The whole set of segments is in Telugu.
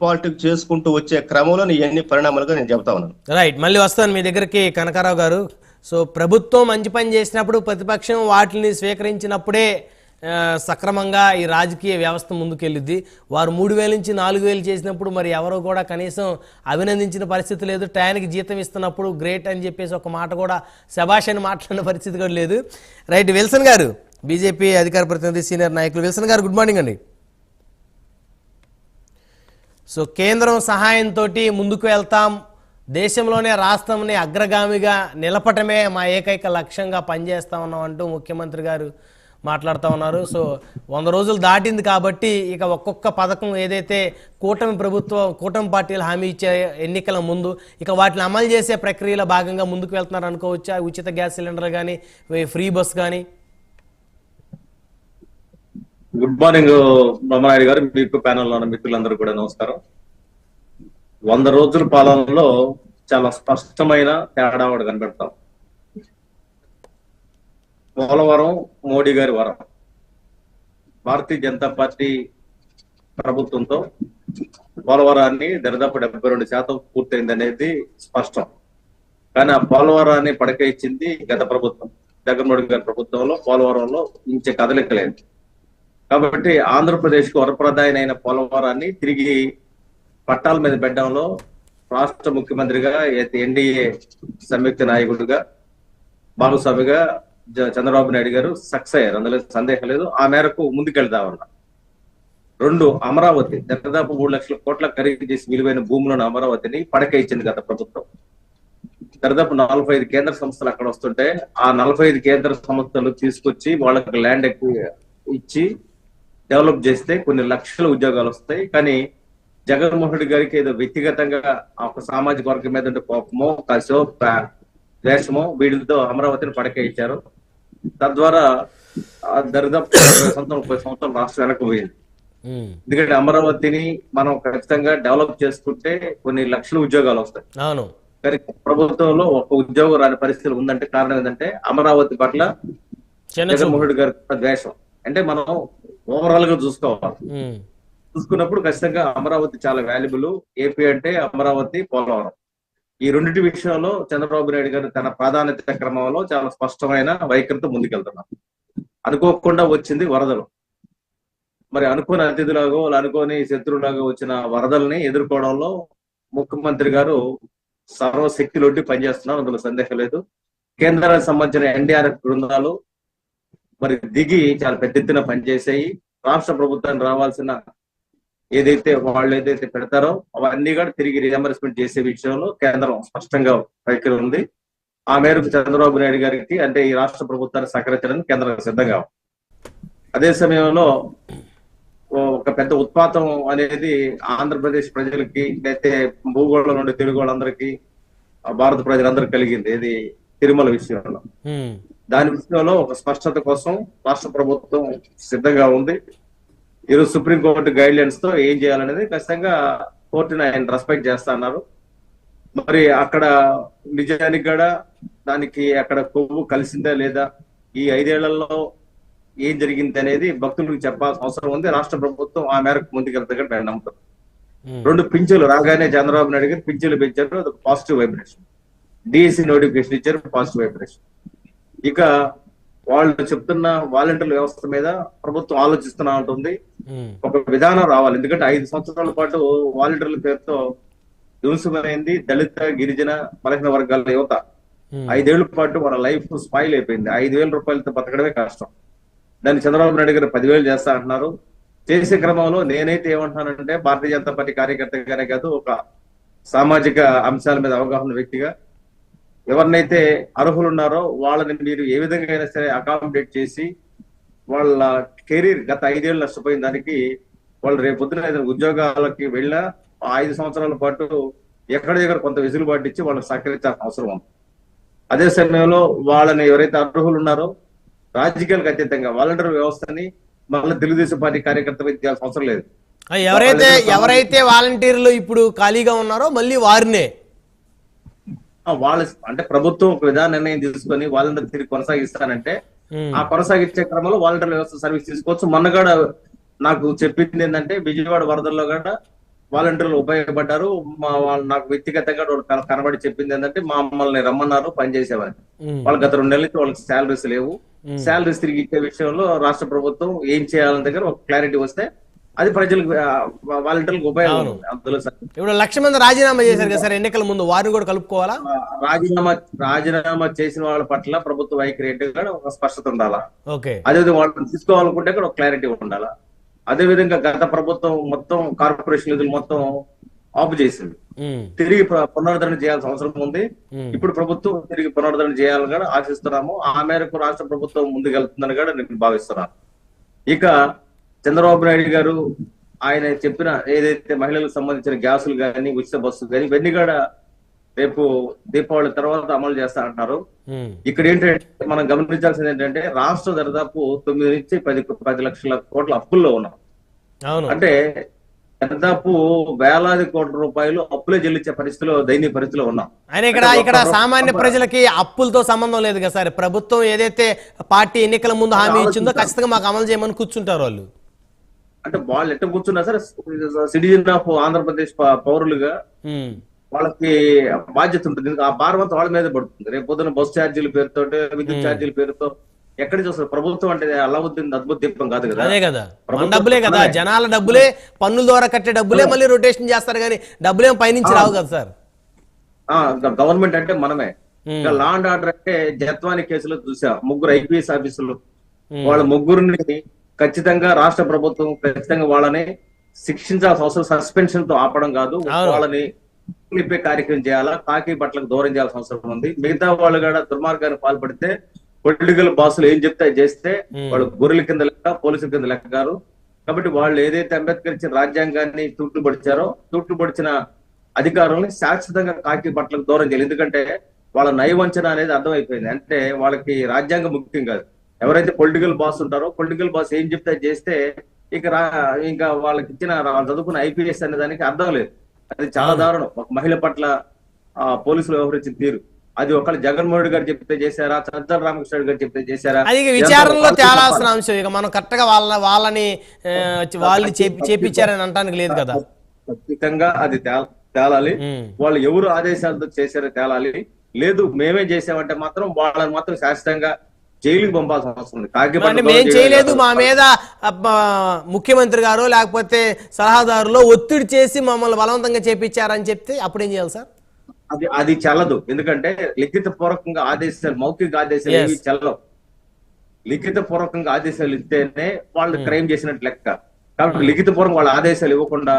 పాలిటిక్స్ చేసుకుంటూ వచ్చే క్రమంలో ఇవన్నీ పరిణామాలుగా నేను చెప్తా ఉన్నాను. రైట్, మళ్ళీ వస్తాను మీ దగ్గరికి కనకారావు గారు. సో ప్రభుత్వం మంచి పని చేసినప్పుడు ప్రతిపక్షం వాటిని స్వీకరించినప్పుడే సక్రమంగా ఈ రాజకీయ వ్యవస్థ ముందుకెళ్ళిద్ది. వారు 3,000 నుంచి 4,000 చేసినప్పుడు మరి ఎవరు కూడా కనీసం అభినందించిన పరిస్థితి లేదు. టయానికి జీతం ఇస్తున్నప్పుడు గ్రేట్ అని చెప్పేసి ఒక మాట కూడా శభాష్ అని మాట్లాడిన పరిస్థితి కూడా లేదు. రైట్, విల్సన్ గారు బీజేపీ అధికార ప్రతినిధి సీనియర్ నాయకులు. విల్సన్ గారు గుడ్ మార్నింగ్ అండి. సో కేంద్రం సహాయంతో ముందుకు వెళ్తాం, దేశంలోనే రాష్ట్రంని అగ్రగామిగా నిలపటమే మా ఏకైక లక్ష్యంగా పనిచేస్తా ఉన్నాం అంటూ ముఖ్యమంత్రి గారు మాట్లాడుతూ ఉన్నారు. సో 100 రోజులు దాటింది కాబట్టి ఇక ఒక్కొక్క పథకం ఏదైతే కూటమి పార్టీలు హామీ ఇచ్చే ఎన్నికల ముందు ఇక వాటిని అమలు చేసే ప్రక్రియలో భాగంగా ముందుకు వెళ్తున్నారు అనుకోవచ్చా? ఉచిత గ్యాస్ సిలిండర్ కానీ, ఫ్రీ బస్ కానీ. గుడ్ మార్నింగ్ బ్రహ్మనాయుడు గారు, మీకు ప్యానెల్లో ఉన్న మిత్రులందరూ కూడా నమస్కారం. 100 రోజుల పాలనలో చాలా స్పష్టమైన తేడా ఒకటి కనబెడతాం. పోలవరం మోడీ గారి వరం. భారతీయ జనతా పార్టీ ప్రభుత్వంతో పోలవరాన్ని దరిదాపు 72% పూర్తయింది అనేది స్పష్టం. కానీ ఆ పోలవరాన్ని పడక ఇచ్చింది గత ప్రభుత్వం. జగన్మోహన్ గారి ప్రభుత్వంలో పోలవరంలో ఇంచే కదలికలేదు. కాబట్టి ఆంధ్రప్రదేశ్ కు వరప్రదాయనైన పోలవరాన్ని తిరిగి పట్టాల మీద పెట్టడంలో రాష్ట్ర ముఖ్యమంత్రిగా ఎన్డీఏ సంయుక్త నాయకుడిగా భాగస్వామిగా చంద్రబాబు నాయుడు గారు సక్సెస్ అయ్యారు, అందులో సందేహం లేదు. ఆ మేరకు ముందుకెళ్తా ఉన్నారు. 2, అమరావతి దాదాపు 3 లక్షల కోట్ల ఖరీదు చేసి విలువైన భూములను అమరావతిని పడక ఇచ్చింది గత ప్రభుత్వం. దాదాపు 45 కేంద్ర సంస్థలు అక్కడ వస్తుంటే ఆ 45 కేంద్ర సంస్థలు తీసుకొచ్చి వాళ్ళకి ల్యాండ్ ఇచ్చి డెవలప్ చేస్తే కొన్ని లక్షల ఉద్యోగాలు వస్తాయి. కానీ జగన్మోహన్ రెడ్డి గారికి ఏదో వ్యక్తిగతంగా ఒక సామాజిక వర్గం మీద ఉండే కోపమో, కసో, ద్వేషమో వీటితో అమరావతిని పడక ఇచ్చారు. తద్వారా దరిదాపు 30 సంవత్సరాలు రాష్ట్రం వెనకపోయింది. ఎందుకంటే అమరావతిని మనం ఖచ్చితంగా డెవలప్ చేసుకుంటే కొన్ని లక్షల ఉద్యోగాలు వస్తాయి. కానీ ప్రభుత్వంలో ఒక ఉద్యోగం రాని పరిస్థితులు ఉందంటే కారణం ఏంటంటే అమరావతి పట్ల జగన్మోహన్ రెడ్డి గారి ద్వేషం. అంటే మనం ఓవరాల్ గా చూసుకున్నప్పుడు ఖచ్చితంగా అమరావతి చాలా వాల్యుబుల్. ఏపీ అంటే అమరావతి, పోలవరం ఈ రెండింటి విషయంలో చంద్రబాబు నాయుడు గారు తన ప్రాధాన్యత క్రమంలో చాలా స్పష్టమైన వైఖరితో ముందుకెళ్తున్నారు. అనుకోకుండా వచ్చింది వరదలు. మరి అనుకోని అతిథులాగో అనుకోని శత్రువులాగా వచ్చిన వరదల్ని ఎదుర్కోవడంలో ముఖ్యమంత్రి గారు సర్వశక్తిలోడ్డి పనిచేస్తున్నారు, అందులో సందేహం లేదు. కేంద్రానికి సంబంధించిన ఎన్డీఆర్ఎఫ్ బృందాలు మరి దిగి చాలా పెద్ద ఎత్తున పనిచేసాయి. రాష్ట్ర ప్రభుత్వానికి రావాల్సిన వాళ్ళు ఏదైతే పెడతారో అవన్నీ కూడా తిరిగి రియంబర్స్మెంట్ చేసే విషయంలో కేంద్రం స్పష్టంగా వైఖరి ఉంది. ఆ మేరకు చంద్రబాబు నాయుడు గారికి అంటే ఈ రాష్ట్ర ప్రభుత్వాన్ని సహకరించడానికి కేంద్రం సిద్ధంగా. అదే సమయంలో ఒక పెద్ద ఉత్పాతం అనేది ఆంధ్రప్రదేశ్ ప్రజలకి అయితే భూగోళం నుండి తెలుగు వాళ్ళందరికీ భారత ప్రజలందరికీ కలిగింది ఇది తిరుమల విషయంలో. దాని విషయంలో ఒక స్పష్టత కోసం రాష్ట్ర ప్రభుత్వం సిద్ధంగా ఉంది. ఈరోజు సుప్రీంకోర్టు గైడ్ లైన్స్ తో ఏం చేయాలనేది ఖచ్చితంగా కోర్టుని ఆయన రెస్పెక్ట్ చేస్తా అన్నారు. మరి అక్కడ నిజానికి కూడా దానికి అక్కడ కొవ్వు కలిసిందా లేదా, ఈ 5 ఏళ్లలో ఏం జరిగింది అనేది భక్తులకు చెప్పాల్సిన అవసరం ఉంది. రాష్ట్ర ప్రభుత్వం ఆ మేరకు ముందుకెళ్తాగా నేను నమ్ముతాను. 2 పింఛన్లు రాగానే చంద్రబాబు నాయుడు గారు పింఛన్లు పెంచారు, అది పాజిటివ్ వైబ్రేషన్. డిఎస్సి నోటిఫికేషన్ ఇచ్చారు, పాజిటివ్ వైబ్రేషన్. ఇక వాళ్ళు చెప్తున్న వాలంటీర్ వ్యవస్థ మీద ప్రభుత్వం ఆలోచిస్తున్నా ఉంటుంది. ఒక విధానం రావాలి. ఎందుకంటే 5 సంవత్సరాల పాటు వాలంటీర్ల పేరుతో ధ్వంసమైంది దళిత, గిరిజన, బలహీన వర్గాల యువత. 5 ఏళ్ల పాటు వాళ్ళ లైఫ్ స్పాయిల్ అయిపోయింది. 5,000 రూపాయలతో బతకడమే కష్టం. దాన్ని చంద్రబాబు నాయుడు గారు 10,000 చేస్తా అంటున్నారు. చేసే క్రమంలో నేనైతే ఏమంటున్నానంటే భారతీయ జనతా పార్టీ కార్యకర్తగానే కాదు, ఒక సామాజిక అంశాల మీద అవగాహన వ్యక్తిగా ఎవరినైతే అర్హులు ఉన్నారో వాళ్ళని మీరు ఏ విధంగా అయినా సరే అకామిడేట్ చేసి వాళ్ళ కెరీర్ గత 5 ఏళ్ళు నష్టపోయిన దానికి వాళ్ళు రేపొద్దున ఏదైనా ఉద్యోగాలకి వెళ్ళినా 5 సంవత్సరాల పాటు ఎక్కడ దగ్గర కొంత వెసులుబాటు ఇచ్చి వాళ్ళకి సహకరించాల్సిన అవసరం ఉంది. అదే సమయంలో వాళ్ళని ఎవరైతే అర్హులు ఉన్నారో రాజకీయాలకు అతీతంగా వాలంటీర్ వ్యవస్థని మళ్ళీ తెలుగుదేశం పార్టీ కార్యకర్తలు చేయాల్సిన అవసరం లేదు. ఎవరైతే వాలంటీర్లు ఇప్పుడు ఖాళీగా ఉన్నారో మళ్ళీ వారినే వాళ్ళ అంటే ప్రభుత్వం ఒక విధాన నిర్ణయం తీసుకొని వాలంటీర్ తిరిగి కొనసాగిస్తానంటే ఆ కొనసాగించే క్రమంలో వాలంటీర్ వ్యవస్థ సర్వీస్ తీసుకోవచ్చు. మొన్న కూడా నాకు చెప్పింది ఏంటంటే విజయవాడ వరదల్లో కూడా వాలంటీర్లు ఉపయోగపడ్డారు. వాళ్ళు నాకు వ్యక్తిగతంగా వాళ్ళు కనబడి చెప్పింది ఏంటంటే మమ్మల్ని రమ్మన్నారు పనిచేసేవారు. వాళ్ళు గత 2 నెలల నుంచి వాళ్ళకి శాలరీస్ లేవు. శాలరీస్ తిరిగి ఇచ్చే విషయంలో రాష్ట్ర ప్రభుత్వం ఏం చేయాలని దగ్గర ఒక క్లారిటీ వస్తే అది ప్రజలకు వాలంటీర్లకు ఉపయోగం. అందులో ఇప్పుడు 1,00,000 మంది రాజీనామా చేశారు కదా సార్ ఎన్నికల ముందు, వారిని కూడా కలుపుకోవాలా? రాజీనామా చేసిన వాళ్ళ పట్ల ప్రభుత్వ వైఖరి కూడా ఒక స్పష్టత ఉండాలా. ఓకే, అదేవిధంగా వాళ్ళు తీసుకోవాలనుకుంటే కూడా ఒక క్లారిటీ ఉండాలా. అదే విధంగా గత ప్రభుత్వం మొత్తం కార్పొరేషన్ నిధులు మొత్తం ఆఫ్ చేసింది. తిరిగి పునరుద్ధరణ చేయాల్సిన అవసరం ఉంది. ఇప్పుడు ప్రభుత్వం తిరిగి పునరుద్ధరణ చేయాలని కూడా ఆశిస్తున్నాము. ఆ మేరకు రాష్ట్ర ప్రభుత్వం ముందుకెళ్తుందని కూడా నేను భావిస్తున్నాను. ఇక చంద్రబాబు నాయుడు గారు ఆయన చెప్పిన ఏదైతే మహిళలకు సంబంధించిన గ్యాసులు కానీ ఉచిత బస్సులు కానీ ఇవన్నీ కూడా రేపు దీపావళి తర్వాత అమలు చేస్తా అంటున్నారు. ఇక్కడ ఏంటంటే మనం గమనించాల్సింది ఏంటంటే రాష్ట్రం దాదాపు 9 నుంచి 10 లక్షల కోట్ల అప్పుల్లో ఉన్నాం. అంటే దాదాపు వేలాది కోట్ల రూపాయలు అప్పులే చెల్లించే పరిస్థితిలో దైనిక పరిస్థితిలో ఉన్నాం. ఆయన ఇక్కడ సామాన్య ప్రజలకి అప్పులతో సంబంధం లేదు కదా సార్. ప్రభుత్వం ఏదైతే పార్టీ ఎన్నికల ముందు హామీ ఇచ్చిందో ఖచ్చితంగా మాకు అమలు చేయమని కూర్చుంటారు వాళ్ళు. అంటే వాళ్ళు ఎట్లా కూర్చున్నా సరే సిటిజన్ ఆఫ్ ఆంధ్రప్రదేశ్ పౌరులుగా వాళ్ళకి బాధ్యత ఉంటుంది. ఆ భారం అంతా వాళ్ళ మీద పడుతుంది. రేపు పొద్దున బస్ ఛార్జీల పేరుతో విద్యుత్ ఛార్జీల పేరుతో ఎక్కడి చూస్తారు. ప్రభుత్వం అంటే అల్లావుద్దీన్ అద్భుత దీపం కాదు కదా. అదే కదా, డబ్బులే కదా, జనాల డబ్బులే, పన్నుల ద్వారా కట్టే డబ్బులే మళ్ళీ రొటేషన్ చేస్తారు కానీ డబ్బులేం పైనుంచి రావు కదా సార్. గవర్నమెంట్ అంటే మనమే. లా అండ్ ఆర్డర్ అంటే జత్వాని కేసులో చూసా 3 IPS ఆఫీసులు, వాళ్ళ 3 ఖచ్చితంగా రాష్ట్ర ప్రభుత్వం ఖచ్చితంగా వాళ్ళని శిక్షించాల్సిన అవసరం, సస్పెన్షన్ తో ఆపడం కాదు, వాళ్ళని నింపే కార్యక్రమం చేయాలా, కాకి బట్టలకు దూరం చేయాల్సిన అవసరం ఉంది. మిగతా వాళ్ళు కూడా దుర్మార్గానికి పాల్పడితే పొలిటికల్ బాసులు ఏం చెప్తే చేస్తే వాళ్ళు గొర్రెల కింద లెక్క, పోలీసుల కింద లెక్క గారు. కాబట్టి వాళ్ళు ఏదైతే అంబేద్కర్ ఇచ్చిన రాజ్యాంగాన్ని తూట్లుపడిచిన అధికారులని శాశ్వతంగా కాకి బట్టలకు దూరం చేయాలి. ఎందుకంటే వాళ్ళ నయవంచన అనేది అర్థమైపోయింది. అంటే వాళ్ళకి రాజ్యాంగం ముఖ్యం కాదు. ఎవరైతే పొలిటికల్ బాస్ ఉంటారో పొలిటికల్ బాస్ ఏం చెప్తే చేస్తే ఇంకా వాళ్ళకి ఇచ్చిన చదువుకున్న IPS అనే దానికి అర్థం లేదు. అది చాలా దారుణం. ఒక మహిళ పట్ల పోలీసులు వ్యవహరించిన తీరు అది ఒకళ్ళు జగన్మోహన్ రెడ్డి గారు చెప్తే చేశారా, చంద్ర రామకృష్ణ గారు చెప్తే చేశారా, అది విచారణలో తేలాల్సిన అంశం. ఇక మనం కరెక్ట్ గా వాళ్ళని చేపించారని అంటానికి లేదు కదా. ఖచ్చితంగా అది తేలాలి. వాళ్ళు ఎవరు ఆదేశాలతో చేశారో తేలాలి. లేదు మేమే చేసామంటే మాత్రం వాళ్ళని మాత్రం శాశ్వతంగా జైలుకి పంపాల్సిన అవసరం ఉంది. మేం చేయలేదు, మా మీద ముఖ్యమంత్రి గారు లేకపోతే సలహాదారులో ఒత్తిడి చేసి మమ్మల్ని బలవంతంగా చేపించారని చెప్తే అప్పుడు ఏం చేయాలి సార్? అది చెల్లదు. ఎందుకంటే లిఖిత పూర్వకంగా ఆదేశాలు, మౌఖిక ఆదేశాలు ఏవి చెల్లవు. లిఖిత పూర్వకంగా ఆదేశాలు ఇస్తేనే వాళ్ళు క్రైమ్ చేసినట్టు లెక్క. కాబట్టి లిఖిత పూర్వకం వాళ్ళ ఆదేశాలు ఇవ్వకుండా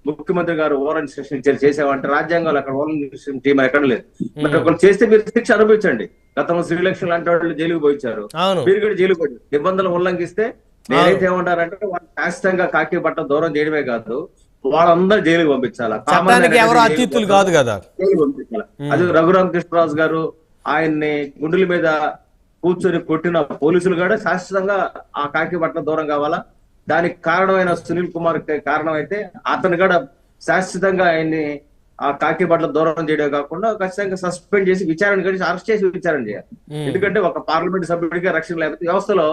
ముఖ్యమంత్రి గారు ఓవర్ ఇన్స్ట్రక్షన్ చేసేవారంటే రాజ్యాంగాలు అక్కడ ఓవర్ ఇన్స్ట్రక్షన్ టీం ఎక్కడ లేదు. మరి ఒకరు చేస్తే మీరు శిక్ష అనుభవించండి. గతంలో శ్రీలక్ష్మి లాంటి వాళ్ళు జైలుకు పోయించారు, మీరు కూడా జైలుకు పోయి నిబంధనలు ఉల్లంఘిస్తే నేనైతే ఏమంటారంటే వాళ్ళు శాశ్వతంగా కాకి బట్ట దూరం చేయడమే కాదు, వాళ్ళందరూ జైలుకి పంపించాలి. అతిథులు కాదు కదా, జైలుకి పంపించాలి. అది రఘురామకృష్ణరాజు గారు ఆయన్ని గుండెల మీద కూర్చొని కొట్టిన పోలీసులు కూడా శాశ్వతంగా ఆ కాకి బట్ట దూరం కావాలా. దానికి కారణమైన సునీల్ కుమార్ కారణం అయితే అతను కూడా శాశ్వతంగా ఆయన్ని ఆ కాకి బట్ల దూరం చేయడం కాకుండా ఖచ్చితంగా సస్పెండ్ చేసి విచారణ కలిసి అరెస్ట్ చేసి విచారణ చేయాలి. ఎందుకంటే ఒక పార్లమెంట్ సభ్యుడిగా రక్షణ లేకపోతే వ్యవస్థలో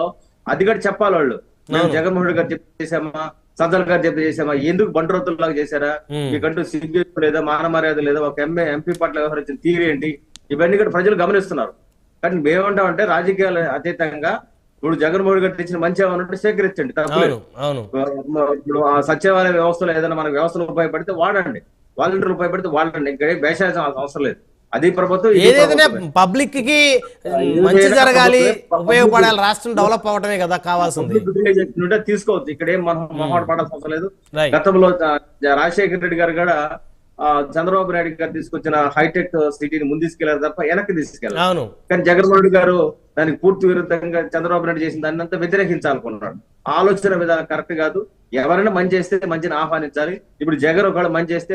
అది కూడా చెప్పాలి. వాళ్ళు మేము జగన్మోహన్ రెడ్డి గారు చెప్తే చేసామా, సజ్జల గారు చెప్తే చేసామా, ఎందుకు బంటురోతుల్లాగా చేశారా, మీకంటూ సిగ్గు లేదా మాన మర్యాద లేదా, ఒక MP పట్ల వ్యవహరించిన తీరు ఏంటి, ఇవన్నీ కూడా ప్రజలు గమనిస్తున్నారు. కానీ మేమంటామంటే రాజకీయాలు అతీతంగా ఇప్పుడు జగన్మోహన్ గారు తెచ్చిన మంచి ఏమన్నట్టు స్వీకరించండి, తప్పలేదు. ఇప్పుడు ఆ సచివాలయ వ్యవస్థలో ఏదైనా మనకు వ్యవస్థలు ఉపయోగపడితే వాడండి, వాలంటీర్లు ఉపయోగపడితే వాడండి. ఇక్కడ భేషాల్సిన అవసరం లేదు. అది ప్రభుత్వం ఏదైనా పబ్లిక్ కి మంచి జరగాలి, ఉపయోగపడాలి, రాష్ట్రం డెవలప్ అవడమే కదా కావాల్సింది. తీసుకోవచ్చు. ఇక్కడ ఏం మనం మొహమాట పడాల్సిన అవసరం లేదు. గతంలో రాజశేఖర రెడ్డి గారు కూడా చంద్రబాబు నాయుడు గారు తీసుకొచ్చిన హైటెక్ సిటీని ముందు తీసుకెళ్లారు తప్ప వెనక్కి తీసుకెళ్లారు. కానీ జగన్మోహన్ రెడ్డి గారు దానికి పూర్తి విరుద్ధంగా చంద్రబాబు నాయుడు చేసిన దాన్ని అంతా వ్యతిరేకించాలనుకున్నాడు. ఆలోచన విధానం కరెక్ట్ కాదు. ఎవరైనా మంచి చేస్తే మంచిని ఆహ్వానించాలి. ఇప్పుడు జగన్ ఒకవేళ మంచి చేస్తే